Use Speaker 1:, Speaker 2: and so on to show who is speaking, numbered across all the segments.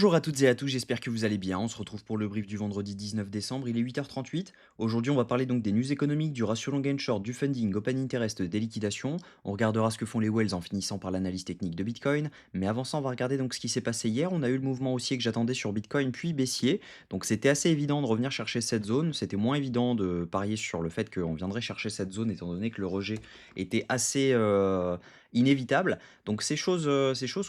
Speaker 1: Bonjour à toutes et à tous, j'espère que vous allez bien. On se retrouve pour le brief du vendredi 19 décembre, il est 8h38. Aujourd'hui, on va parler donc des news économiques, du ratio long and short, du funding, open interest, des liquidations. On regardera ce que font les whales en finissant par l'analyse technique de Bitcoin. Mais avant ça, on va regarder donc ce qui s'est passé hier. On a eu le mouvement haussier que j'attendais sur Bitcoin, puis baissier. Donc c'était assez évident de revenir chercher cette zone. C'était moins évident de parier sur le fait qu'on viendrait chercher cette zone, étant donné que le rejet était assez inévitable. Donc ces choses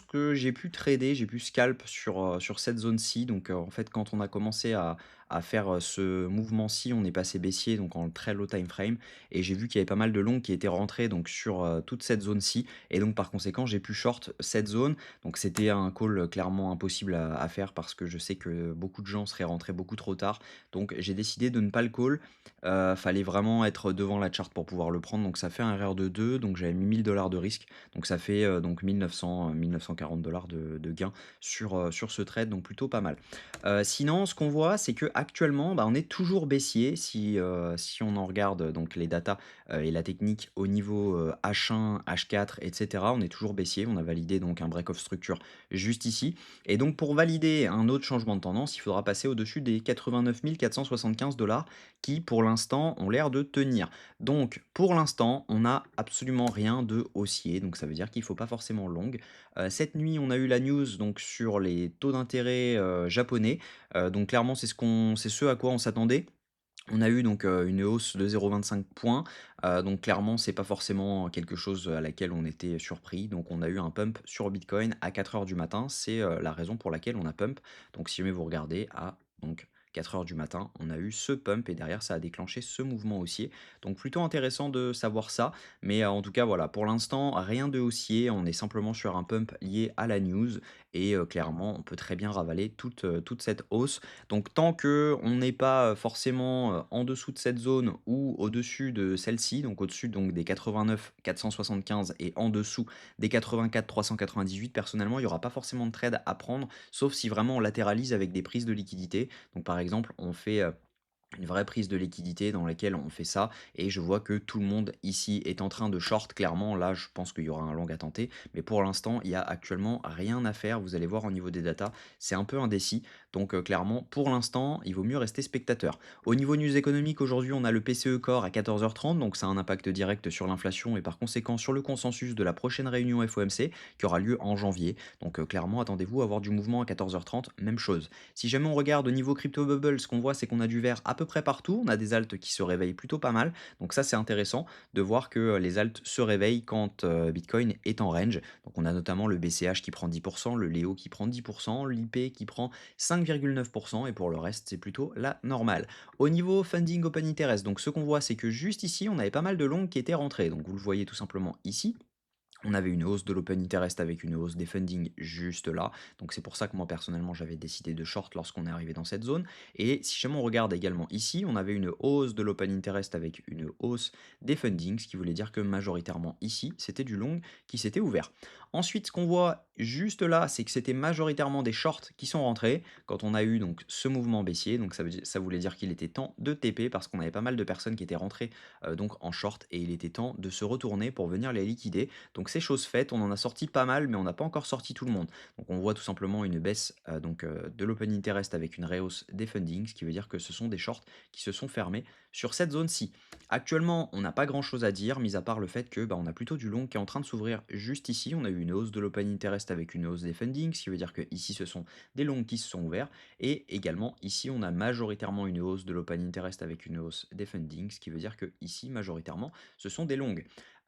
Speaker 1: que j'ai pu trader, j'ai pu scalp sur cette zone-ci. Donc, en fait, quand on a commencé à faire, ce mouvement-ci, on est passé baissier, donc en très low time frame et j'ai vu qu'il y avait pas mal de longs qui étaient rentrés donc sur, toute cette zone-ci et donc par conséquent, j'ai pu short cette zone. Donc c'était un call, clairement impossible à faire parce que je sais que beaucoup de gens seraient rentrés beaucoup trop tard. Donc j'ai décidé de ne pas le call. Fallait vraiment être devant la chart pour pouvoir le prendre, donc ça fait un RR de 2, donc j'avais mis 1 000 de risque. Donc ça fait, donc 1 940 de gain sur ce trade, donc plutôt pas mal. Sinon, ce qu'on voit, c'est qu'actuellement, bah, on est toujours baissier si on en regarde donc les datas, et la technique au niveau, H1, H4 et cetera. On est toujours baissier. On a validé donc un break of structure juste ici et donc pour valider un autre changement de tendance, il faudra passer au-dessus des 89 475 qui, pour l'instant, ont l'air de tenir. Donc, pour l'instant, on n'a absolument rien de haussier, donc ça veut dire qu'il ne faut pas forcément long. Cette nuit, on a eu la news donc sur les taux d'intérêt, japonais, donc clairement c'est ce à quoi on s'attendait. On a eu donc, une hausse de 0,25 points, donc clairement c'est pas forcément quelque chose à laquelle on était surpris. Donc on a eu un pump sur Bitcoin à 4 heures du matin, c'est, la raison pour laquelle on a pump. Donc si jamais vous regardez à donc 4 heures du matin, on a eu ce pump et derrière ça a déclenché ce mouvement haussier. Donc plutôt intéressant de savoir ça, mais, en tout cas voilà, pour l'instant rien de haussier, on est simplement sur un pump lié à la news et clairement on peut très bien ravaler toute cette hausse. Donc tant que on n'est pas, forcément, en dessous de cette zone ou au-dessus de celle-ci, donc au-dessus donc des 89 475 et en dessous des 84 398, personnellement, il y aura pas forcément de trade à prendre, sauf si vraiment on latéralise avec des prises de liquidité. Donc par exemple, on fait, une vraie prise de liquidité dans laquelle on fait ça et je vois que tout le monde ici est en train de short clairement. Là, je pense qu'il y aura un long à tenter, mais pour l'instant, il y a actuellement rien à faire. Vous allez voir au niveau des datas, c'est un peu indécis. Donc clairement, pour l'instant, il vaut mieux rester spectateur. Au niveau news économique, aujourd'hui, on a le PCE Core à 14h30, donc ça a un impact direct sur l'inflation et par conséquent sur le consensus de la prochaine réunion FOMC qui aura lieu en janvier. Donc clairement, attendez-vous à avoir du mouvement à 14h30, même chose. Si jamais on regarde au niveau crypto bubble, ce qu'on voit, c'est qu'on a du vert à peu près partout. On a des alts qui se réveillent plutôt pas mal. Donc ça, c'est intéressant de voir que les alts se réveillent quand Bitcoin est en range. Donc on a notamment le BCH qui prend 10%, le Léo qui prend 10%, l'IP qui prend 5,9% et pour le reste, c'est plutôt la normale. Au niveau funding open interest, donc ce qu'on voit, c'est que juste ici, on avait pas mal de longs qui étaient rentrés. Donc vous le voyez tout simplement ici. On avait une hausse de l'open interest avec une hausse des funding juste là. Donc c'est pour ça que moi personnellement j'avais décidé de short lorsqu'on est arrivé dans cette zone. Et si jamais on regarde également ici, on avait une hausse de l'open interest avec une hausse des funding, ce qui voulait dire que majoritairement ici, c'était du long qui s'était ouvert. Ensuite, ce qu'on voit juste là, c'est que c'était majoritairement des shorts qui sont rentrés quand on a eu donc ce mouvement baissier. Donc ça voulait dire qu'il était temps de TP parce qu'on avait pas mal de personnes qui étaient rentrées donc en short et il était temps de se retourner pour venir les liquider. Donc c'est chose faite, on en a sorti pas mal, mais on n'a pas encore sorti tout le monde. Donc on voit tout simplement une baisse de l'open interest avec une rehausse des fundings, ce qui veut dire que ce sont des shorts qui se sont fermés sur cette zone-ci. Actuellement, on n'a pas grand-chose à dire, mis à part le fait que on a plutôt du long qui est en train de s'ouvrir juste ici. On a eu une hausse de l'open interest avec une hausse des fundings, ce qui veut dire que ici ce sont des longs qui se sont ouverts. Et également ici, on a majoritairement une hausse de l'open interest avec une hausse des fundings, ce qui veut dire que ici majoritairement ce sont des longs.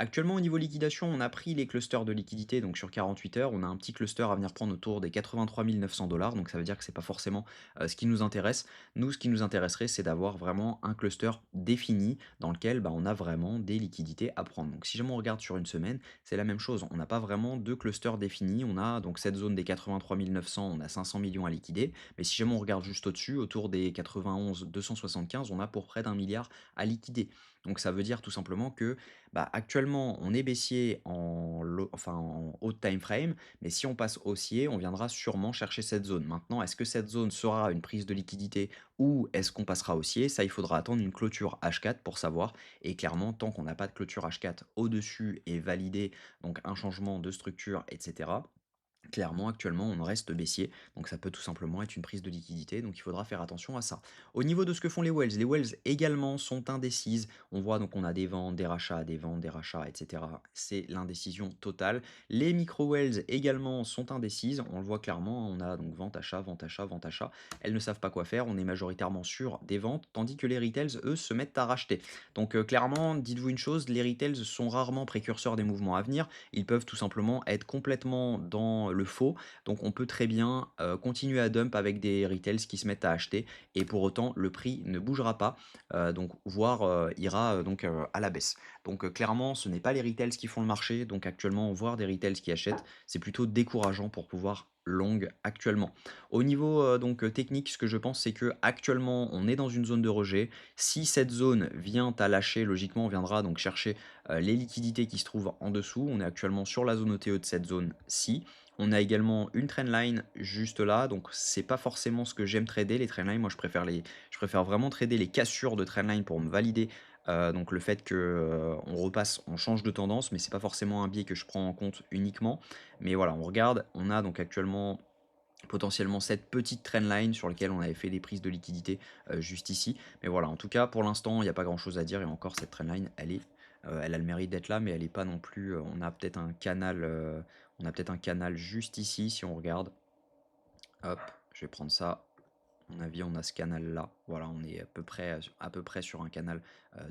Speaker 1: Actuellement, au niveau liquidation, on a pris les clusters de liquidité, donc sur 48 heures, on a un petit cluster à venir prendre autour des 83 900 donc ça veut dire que c'est pas forcément ce qui nous intéresse. Nous, ce qui nous intéresserait, c'est d'avoir vraiment un cluster défini dans lequel on a vraiment des liquidités à prendre. Donc si jamais on regarde sur une semaine, c'est la même chose. On n'a pas vraiment de cluster défini. On a donc cette zone des 83 900, on a 500 millions à liquider. Mais si jamais on regarde juste au-dessus, autour des 91 275, on a pour près d'un milliard à liquider. Donc ça veut dire tout simplement que actuellement, on est baissier en haut time frame, mais si on passe haussier, on viendra sûrement chercher cette zone. Maintenant, est-ce que cette zone sera une prise de liquidité ou est-ce qu'on passera haussier? Ça, il faudra attendre une clôture H4 pour savoir. Et clairement, tant qu'on n'a pas de clôture H4 au-dessus et validé, donc un changement de structure, etc., Clairement, actuellement, on en reste baissier, donc ça peut tout simplement être une prise de liquidité, donc il faudra faire attention à ça. Au niveau de ce que font les wells également sont indécises. On voit donc on a des rachats, etc. C'est l'indécision totale. Les micro-wells également sont indécises. On le voit clairement, on a donc vente, achat, vente, achat, vente, achat. Elles ne savent pas quoi faire. On est majoritairement sur des ventes, tandis que les retails, eux, se mettent à racheter. Donc clairement, dites-vous une chose, les retails sont rarement précurseurs des mouvements à venir. Ils peuvent tout simplement être complètement dans le faux. Donc on peut très bien continuer à dump avec des retails qui se mettent à acheter et pour autant le prix ne bougera pas, donc voire ira donc à la baisse. Donc clairement, ce n'est pas les retails qui font le marché. Donc actuellement, voir des retails qui achètent, c'est plutôt décourageant pour pouvoir long actuellement. Au niveau donc technique, ce que je pense, c'est que actuellement, on est dans une zone de rejet. Si cette zone vient à lâcher, logiquement, on viendra donc chercher les liquidités qui se trouvent en dessous. On est actuellement sur la zone OTE de cette zone-ci. On a également une trendline juste là, donc c'est pas forcément ce que j'aime trader les trendlines. Moi, je préfère vraiment trader les cassures de trendline pour me valider donc le fait que on repasse, on change de tendance, mais c'est pas forcément un biais que je prends en compte uniquement. Mais voilà, on regarde, on a donc actuellement potentiellement cette petite trendline sur laquelle on avait fait des prises de liquidité juste ici. Mais voilà, en tout cas, pour l'instant, il n'y a pas grand-chose à dire. Et encore, cette trendline, elle a le mérite d'être là, mais elle n'est pas non plus. On a peut-être un canal juste ici si on regarde. Hop, je vais prendre ça. À mon avis, on a ce canal-là. Voilà, on est à peu près sur un canal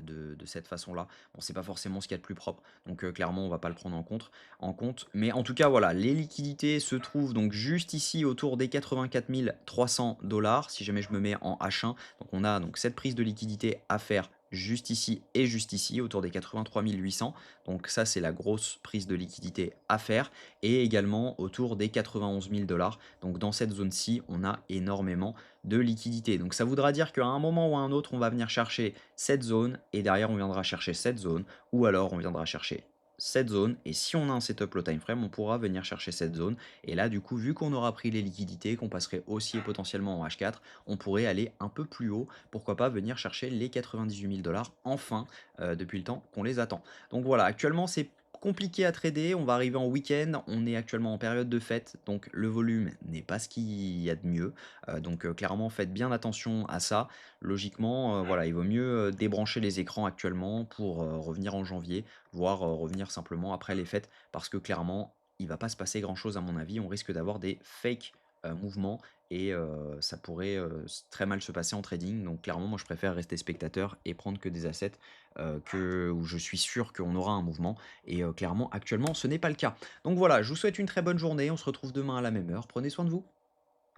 Speaker 1: de cette façon-là. Bon, c'est pas forcément ce qu'il y a de plus propre, donc clairement, on va pas le prendre en compte. Mais en tout cas, voilà, les liquidités se trouvent donc juste ici autour des 84 300 dollars. Si jamais je me mets en H1, donc on a donc cette prise de liquidité à faire juste ici et juste ici, autour des 83 800. Donc ça, c'est la grosse prise de liquidité à faire. Et également autour des 91 000 dollars. Donc dans cette zone-ci, on a énormément de liquidité. Donc ça voudra dire qu'à un moment ou à un autre, on va venir chercher cette zone et derrière, on viendra chercher cette zone ou alors on viendra chercher cette zone et si on a un setup low time frame, on pourra venir chercher cette zone et là du coup vu qu'on aura pris les liquidités, qu'on passerait haussier potentiellement en H4, on pourrait aller un peu plus haut, pourquoi pas venir chercher les 98 000 dollars enfin depuis le temps qu'on les attend. Donc voilà, actuellement c'est compliqué à trader, on va arriver en week-end, on est actuellement en période de fête, donc le volume n'est pas ce qu'il y a de mieux. Donc clairement, faites bien attention à ça. Logiquement, voilà, il vaut mieux débrancher les écrans actuellement pour revenir en janvier, voire revenir simplement après les fêtes, parce que clairement, il va pas se passer grand-chose à mon avis. On risque d'avoir des fake mouvements et ça pourrait très mal se passer en trading. Donc clairement, moi, je préfère rester spectateur et prendre que des assets où je suis sûr qu'on aura un mouvement. Et clairement, actuellement, ce n'est pas le cas. Donc voilà, je vous souhaite une très bonne journée. On se retrouve demain à la même heure. Prenez soin de vous.